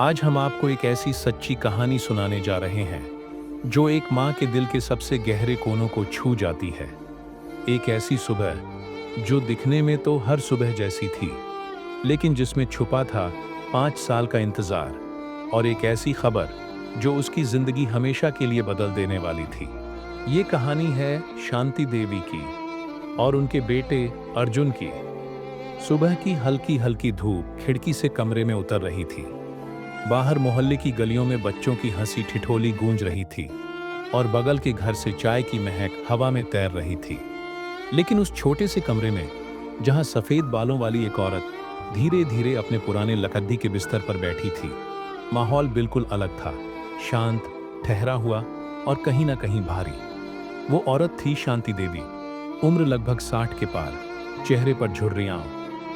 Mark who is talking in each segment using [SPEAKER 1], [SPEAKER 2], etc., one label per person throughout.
[SPEAKER 1] आज हम आपको एक ऐसी सच्ची कहानी सुनाने जा रहे हैं जो एक माँ के दिल के सबसे गहरे कोनों को छू जाती है। एक ऐसी सुबह जो दिखने में तो हर सुबह जैसी थी, लेकिन जिसमें छुपा था 5 साल का इंतजार और एक ऐसी खबर जो उसकी जिंदगी हमेशा के लिए बदल देने वाली थी। ये कहानी है शांति देवी की और उनके बेटे अर्जुन की। सुबह की हल्की हल्की धूप खिड़की से कमरे में उतर रही थी। बाहर मोहल्ले की गलियों में बच्चों की हंसी ठिठोली गूंज रही थी और बगल के घर से चाय की महक हवा में तैर रही थी। लेकिन उस छोटे से कमरे में जहां सफेद बालों वाली एक औरत धीरे धीरे अपने पुराने लकड़ी के बिस्तर पर बैठी थी, माहौल बिल्कुल अलग था। शांत, ठहरा हुआ और कहीं ना कहीं भारी। वो औरत थी शांति देवी। उम्र लगभग 60 के पार, चेहरे पर झुर्रियां,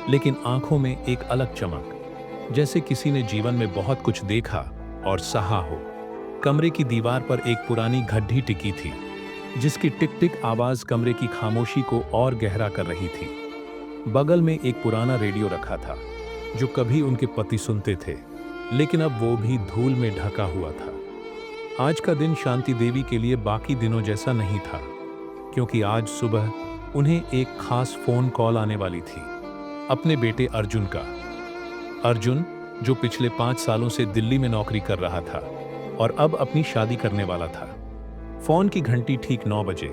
[SPEAKER 1] लेकिन आंखों में एक अलग चमक, जैसे किसी ने जीवन में बहुत कुछ देखा और सहा हो। कमरे की दीवार पर एक पुरानी घड्डी टिकी थी, जिसकी टिक टिक आवाज कमरे की खामोशी को और गहरा कर रही थी। बगल में एक पुराना रेडियो रखा था जो कभी उनके पति सुनते थे, लेकिन अब वो भी धूल में ढका हुआ था। आज का दिन शांति देवी के लिए बाकी दिनों जैसा नहीं था, क्योंकि आज सुबह उन्हें एक खास फोन कॉल आने वाली थी, अपने बेटे अर्जुन का। अर्जुन, जो पिछले 5 सालों से दिल्ली में नौकरी कर रहा था और अब अपनी शादी करने वाला था। फोन की घंटी ठीक 9 बजे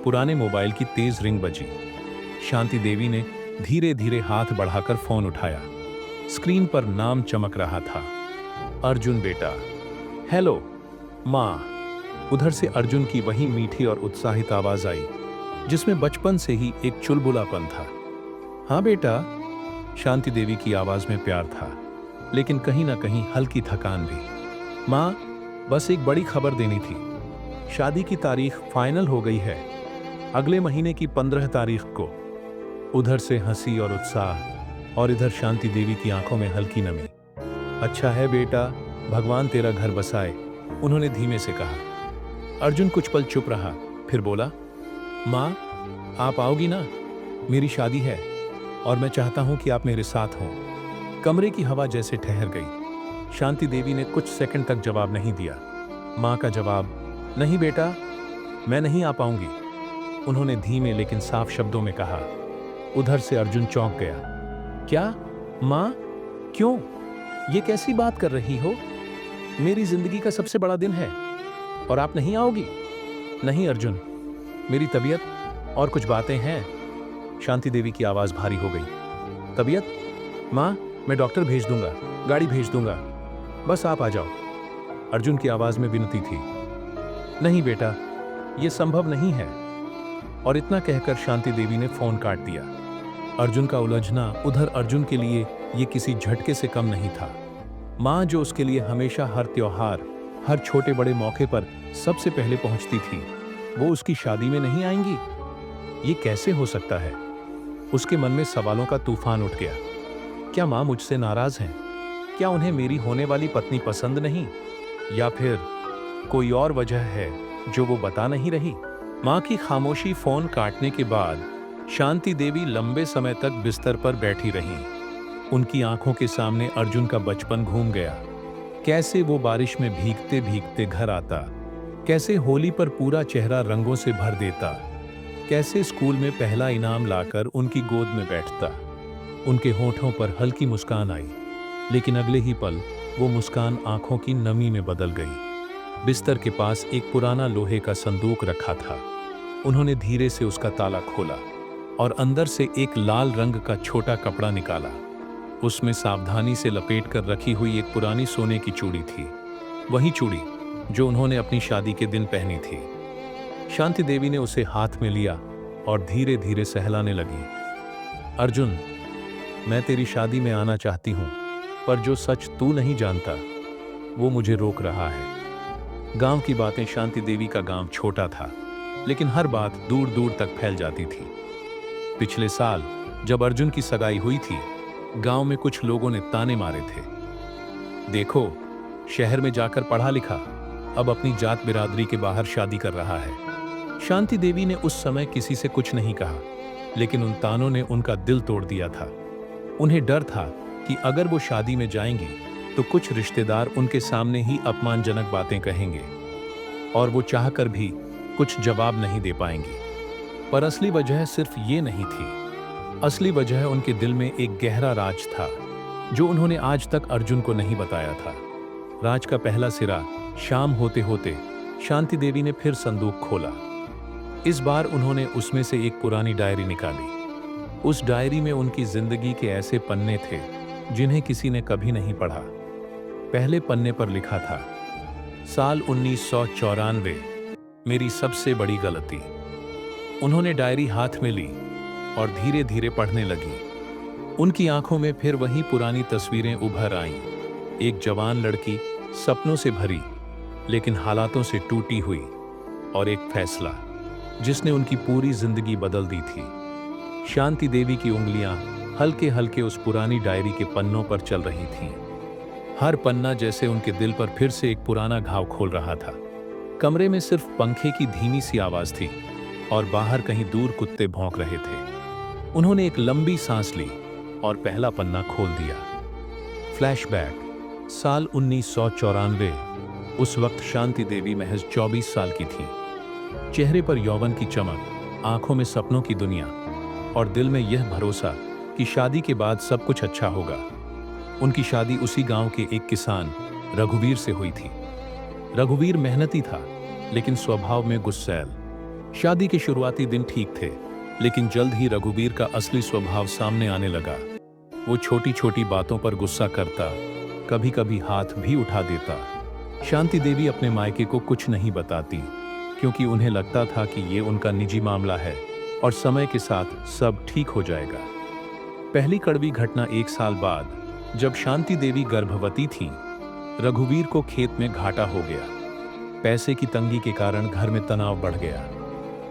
[SPEAKER 1] पुराने मोबाइल की तेज रिंग बजी। शांति देवी ने धीरे धीरे हाथ बढ़ाकर फोन उठाया। स्क्रीन पर नाम चमक रहा था, अर्जुन बेटा। हेलो माँ। उधर से अर्जुन की वही मीठी और उत्साहित आवाज आई, जिसमें बचपन से ही एक चुलबुलापन था। हाँ बेटा। शांति देवी की आवाज में प्यार था, लेकिन कहीं ना कहीं हल्की थकान भी। माँ, बस एक बड़ी खबर देनी थी। शादी की तारीख फाइनल हो गई है, अगले महीने की 15 तारीख को। उधर से हंसी और उत्साह, और इधर शांति देवी की आंखों में हल्की नमी। अच्छा है बेटा, भगवान तेरा घर बसाए, उन्होंने धीमे से कहा। अर्जुन कुछ पल चुप रहा, फिर बोला, माँ आप आओगी ना? मेरी शादी है और मैं चाहता हूं कि आप मेरे साथ हों। कमरे की हवा जैसे ठहर गई। शांति देवी ने कुछ सेकंड तक जवाब नहीं दिया। मां का जवाब, नहीं बेटा, मैं नहीं आ पाऊंगी, उन्होंने धीमे लेकिन साफ शब्दों में कहा। उधर से अर्जुन चौंक गया। क्या मां? क्यों? ये कैसी बात कर रही हो? मेरी जिंदगी का सबसे बड़ा दिन है और आप नहीं आओगी? नहीं अर्जुन, मेरी तबीयत और कुछ बातें हैं। शांति देवी की आवाज भारी हो गई। तबीयत? माँ, मैं डॉक्टर भेज दूंगा, गाड़ी भेज दूंगा, बस आप आ जाओ। अर्जुन की आवाज में विनती थी। नहीं बेटा, यह संभव नहीं है। और इतना कहकर शांति देवी ने फोन काट दिया। अर्जुन का उलझना उधर अर्जुन के लिए यह किसी झटके से कम नहीं था। माँ, जो उसके लिए हमेशा हर त्योहार, हर छोटे बड़े मौके पर सबसे पहले पहुंचती थी, वो उसकी शादी में नहीं आएंगी? ये कैसे हो सकता है? उसके मन में सवालों का तूफान उठ गया। क्या माँ मुझसे नाराज हैं? क्या उन्हें मेरी होने वाली पत्नी पसंद नहीं? या फिर कोई और वजह है जो वो बता नहीं रही? माँ की खामोशी फोन काटने के बाद शांति देवी लंबे समय तक बिस्तर पर बैठी रहीं। उनकी आंखों के सामने अर्जुन का बचपन घूम गया। कैसे वो बारिश में भीगते भीगते घर आता, कैसे होली पर पूरा चेहरा रंगों से भर देता, कैसे स्कूल में पहला इनाम लाकर उनकी गोद में बैठता। उनके होठों पर हल्की मुस्कान आई, लेकिन अगले ही पल वो मुस्कान आंखों की नमी में बदल गई। बिस्तर के पास एक पुराना लोहे का संदूक रखा था। उन्होंने धीरे से उसका ताला खोला और अंदर से एक लाल रंग का छोटा कपड़ा निकाला। उसमें सावधानी से लपेट कर रखी हुई एक पुरानी सोने की चूड़ी थी, वही चूड़ी जो उन्होंने अपनी शादी के दिन पहनी थी। शांति देवी ने उसे हाथ में लिया और धीरे धीरे सहलाने लगी। अर्जुन, मैं तेरी शादी में आना चाहती हूं, पर जो सच तू नहीं जानता वो मुझे रोक रहा है। गांव की बातें। शांति देवी का गांव छोटा था, लेकिन हर बात दूर दूर तक फैल जाती थी। पिछले साल जब अर्जुन की सगाई हुई थी, गांव में कुछ लोगों ने ताने मारे थे। देखो, शहर में जाकर पढ़ा लिखा, अब अपनी जात बिरादरी के बाहर शादी कर रहा है। शांति देवी ने उस समय किसी से कुछ नहीं कहा, लेकिन उन तानों ने उनका दिल तोड़ दिया था। उन्हें डर था कि अगर वो शादी में जाएंगी तो कुछ रिश्तेदार उनके सामने ही अपमानजनक बातें कहेंगे और वो चाहकर भी कुछ जवाब नहीं दे पाएंगी। पर असली वजह सिर्फ ये नहीं थी। असली वजह उनके दिल में एक गहरा राज था जो उन्होंने आज तक अर्जुन को नहीं बताया था। राज का पहला सिरा शाम होते होते शांति देवी ने फिर संदूक खोला। इस बार उन्होंने उसमें से एक पुरानी डायरी निकाली। उस डायरी में उनकी जिंदगी के ऐसे पन्ने थे जिन्हें किसी ने कभी नहीं पढ़ा। पहले पन्ने पर लिखा था, साल 1994, मेरी सबसे बड़ी गलती। उन्होंने डायरी हाथ में ली और धीरे धीरे पढ़ने लगी। उनकी आंखों में फिर वही पुरानी तस्वीरें उभर आईं। एक जवान लड़की, सपनों से भरी लेकिन हालातों से टूटी हुई, और एक फैसला जिसने उनकी पूरी जिंदगी बदल दी थी। शांति देवी की उंगलियां हल्के हल्के उस पुरानी डायरी के पन्नों पर चल रही थीं। हर पन्ना जैसे उनके दिल पर फिर से एक पुराना घाव खोल रहा था। कमरे में सिर्फ पंखे की धीमी सी आवाज थी और बाहर कहीं दूर कुत्ते भौंक रहे थे। उन्होंने एक लंबी सांस ली और पहला पन्ना खोल दिया। फ्लैशबैक, साल 1994। उस वक्त शांति देवी महज 24 साल की थी। चेहरे पर यौवन की चमक, आंखों में सपनों की दुनिया और दिल में यह भरोसा कि शादी के बाद सब कुछ अच्छा होगा। उनकी शादी उसी गांव के एक किसान रघुवीर से हुई थी। रघुवीर मेहनती था लेकिन स्वभाव में गुस्सैल। शादी के शुरुआती दिन ठीक थे लेकिन जल्द ही रघुवीर का असली स्वभाव सामने आने लगा। वो छोटी छोटी बातों पर गुस्सा करता, कभी कभी हाथ भी उठा देता। शांति देवी अपने मायके को कुछ नहीं बताती क्योंकि उन्हें लगता था कि ये उनका निजी मामला है और समय के साथ सब ठीक हो जाएगा। पहली कड़वी घटना 1 साल बाद, जब शांति देवी गर्भवती थीं। रघुवीर को खेत में घाटा हो गया। पैसे की तंगी के कारण घर में तनाव बढ़ गया।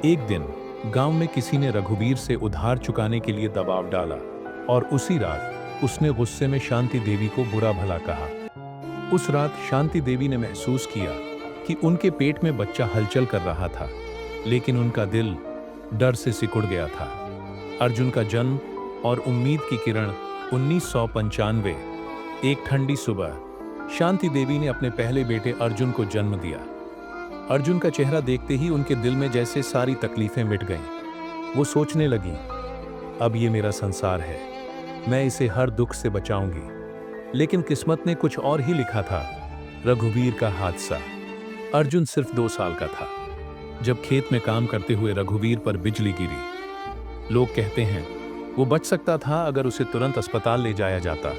[SPEAKER 1] एक दिन गांव में किसी ने रघुवीर से उधार चुकाने के लिए दबाव डाला और उसी रात उसने गुस्से में शांति देवी को बुरा भला कहा। उस रात शांति देवी ने महसूस किया कि उनके पेट में बच्चा हलचल कर रहा था, लेकिन उनका दिल डर से सिकुड़ गया था। अर्जुन का जन्म और उम्मीद की किरण। 1995, एक ठंडी सुबह, शांति देवी ने अपने पहले बेटे अर्जुन को जन्म दिया। अर्जुन का चेहरा देखते ही उनके दिल में जैसे सारी तकलीफें मिट गईं। वो सोचने लगी, अब ये मेरा संसार है, मैं इसे हर दुख से बचाऊंगी। लेकिन किस्मत ने कुछ और ही लिखा था। रघुवीर का हादसा। अर्जुन सिर्फ 2 साल का था जब खेत में काम करते हुए रघुवीर पर बिजली गिरी। लोग कहते हैं वो बच सकता था अगर उसे तुरंत अस्पताल ले जाया जाता,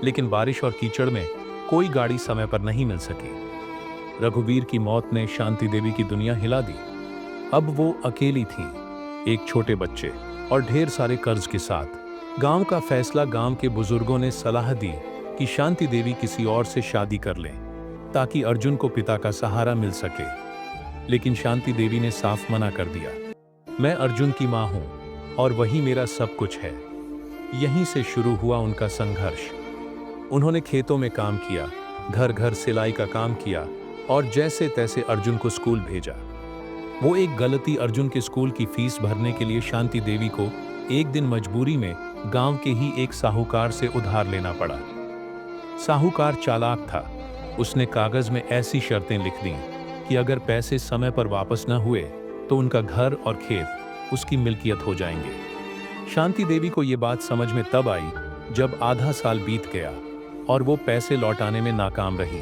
[SPEAKER 1] लेकिन बारिश और कीचड़ में कोई गाड़ी समय पर नहीं मिल सकी। रघुवीर की मौत ने शांति देवी की दुनिया हिला दी। अब वो अकेली थी, एक छोटे बच्चे और ढेर सारे कर्ज के साथ। गांव का फैसला, गांव के बुजुर्गों ने सलाह दी कि शांति देवी किसी और से शादी कर लें ताकि अर्जुन को पिता का सहारा मिल सके। लेकिन शांति देवी ने साफ मना कर दिया, मैं अर्जुन की मां हूं और वही मेरा सब कुछ है। यहीं से शुरू हुआ उनका संघर्ष। उन्होंने खेतों में काम किया, घर घर सिलाई का काम किया और जैसे तैसे अर्जुन को स्कूल भेजा। वो एक गलती, अर्जुन के स्कूल की फीस भरने के लिए शांति देवी को एक दिन मजबूरी में गांव के ही एक साहूकार से उधार लेना पड़ा। साहूकार चालाक था। उसने कागज में ऐसी शर्तें लिख दी कि अगर पैसे समय पर वापस न हुए तो उनका घर और खेत उसकी मिल्कियत हो जाएंगे। शांति देवी को यह बात समझ में तब आई जब आधा साल बीत गया और वो पैसे लौटाने में नाकाम रही।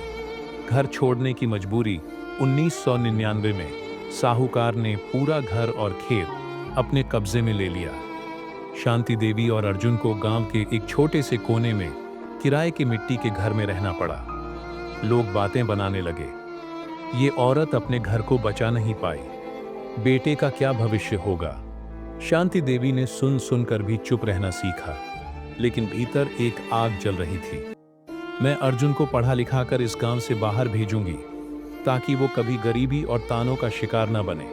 [SPEAKER 1] घर छोड़ने की मजबूरी। 1999 में साहूकार ने पूरा घर और खेत अपने कब्जे में ले लिया। शांति देवी और अर्जुन को गांव के एक छोटे से कोने में किराए के मिट्टी के घर में रहना पड़ा। लोग बातें बनाने लगे, ये औरत अपने घर को बचा नहीं पाई, बेटे का क्या भविष्य होगा। शांति देवी ने सुन सुनकर भी चुप रहना सीखा, लेकिन भीतर एक आग जल रही थी। मैं अर्जुन को पढ़ा लिखा कर इस गांव से बाहर भेजूंगी ताकि वो कभी गरीबी और तानों का शिकार न बने।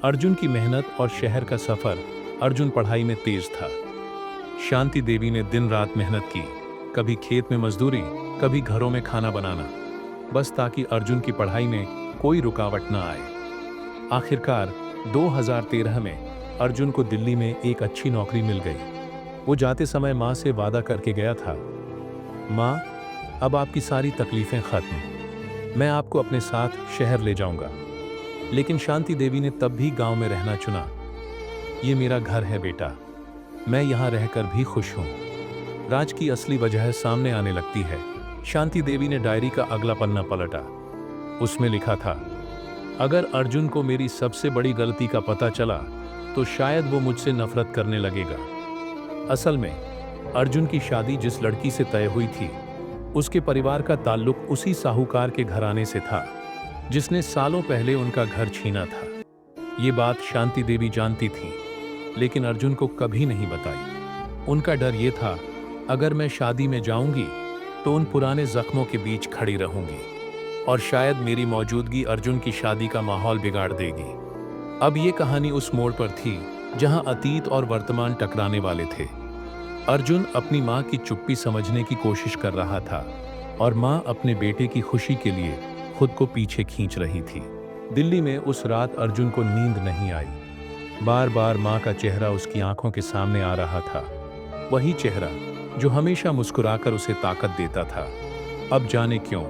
[SPEAKER 1] अर्जुन की मेहनत और शहर का सफर। अर्जुन पढ़ाई में तेज था। शांति देवी ने दिन रात मेहनत की, कभी खेत में मजदूरी, कभी घरों में खाना बनाना, बस ताकि अर्जुन की पढ़ाई में कोई रुकावट न आए। आखिरकार 2013 में अर्जुन को दिल्ली में एक अच्छी नौकरी मिल गई। वो जाते समय माँ से वादा करके गया था, माँ अब आपकी सारी तकलीफें खत्म। मैं आपको अपने साथ शहर ले जाऊंगा। लेकिन शांति देवी ने तब भी गांव में रहना चुना। ये मेरा घर है बेटा, मैं यहाँ रहकर भी खुश हूँ। राज की असली वजह सामने आने लगती है। शांति देवी ने डायरी का अगला पन्ना पलटा। उसमें लिखा था, अगर अर्जुन को मेरी सबसे बड़ी गलती का पता चला तो शायद वो मुझसे नफरत करने लगेगा। असल में अर्जुन की शादी जिस लड़की से तय हुई थी, उसके परिवार का ताल्लुक उसी साहूकार के घराने से था जिसने सालों पहले उनका घर छीना था। ये बात शांति देवी जानती थी, लेकिन अर्जुन को कभी नहीं बताई। उनका डर ये था, अगर मैं शादी में जाऊंगी तो उन पुराने जख्मों के बीच खड़ी रहूंगी और शायद मेरी मौजूदगी अर्जुन की शादी का माहौल बिगाड़ देगी। अब ये कहानी उस मोड़ पर थी जहां अतीत और वर्तमान टकराने वाले थे। अर्जुन अपनी मां की चुप्पी समझने की कोशिश कर रहा था और मां अपने बेटे की खुशी के लिए खुद को पीछे खींच रही थी। दिल्ली में उस रात अर्जुन को नींद नहीं आई। बार बार मां का चेहरा उसकी आंखों के सामने आ रहा था, वही चेहरा जो हमेशा मुस्कुराकर उसे ताकत देता था। अब जाने क्यों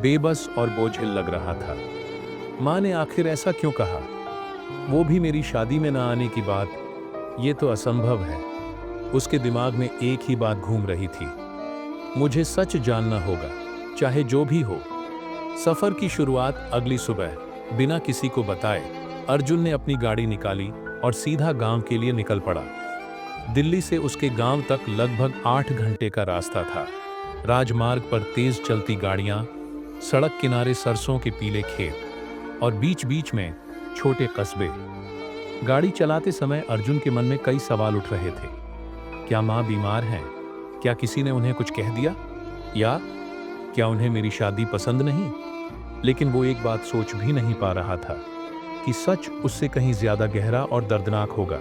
[SPEAKER 1] बेबस और बोझिल लग रहा था। मां ने आखिर ऐसा क्यों कहा? वो भी मेरी शादी में ना आने की बात, ये तो असंभव है। उसके दिमाग में एक ही बात घूम रही थी, मुझे सच जानना होगा, चाहे जो भी हो। सफर की शुरुआत अगली सुबह बिना किसी को बताए अर्जुन ने अपनी गाड़ी निकाली और सीधा गांव के लिए निकल पड़ा। दिल्ली से उसके गांव तक लगभग 8 घंटे का रास्ता था। राजमार्ग पर तेज चलती गाड़ियां, सड़क किनारे सरसों के पीले खेत और बीच बीच में छोटे कस्बे। गाड़ी चलाते समय अर्जुन के मन में कई सवाल उठ रहे थे। क्या मां बीमार हैं? क्या किसी ने उन्हें कुछ कह दिया? या क्या उन्हें मेरी शादी पसंद नहीं? लेकिन वो एक बात सोच भी नहीं पा रहा था कि सच उससे कहीं ज्यादा गहरा और दर्दनाक होगा।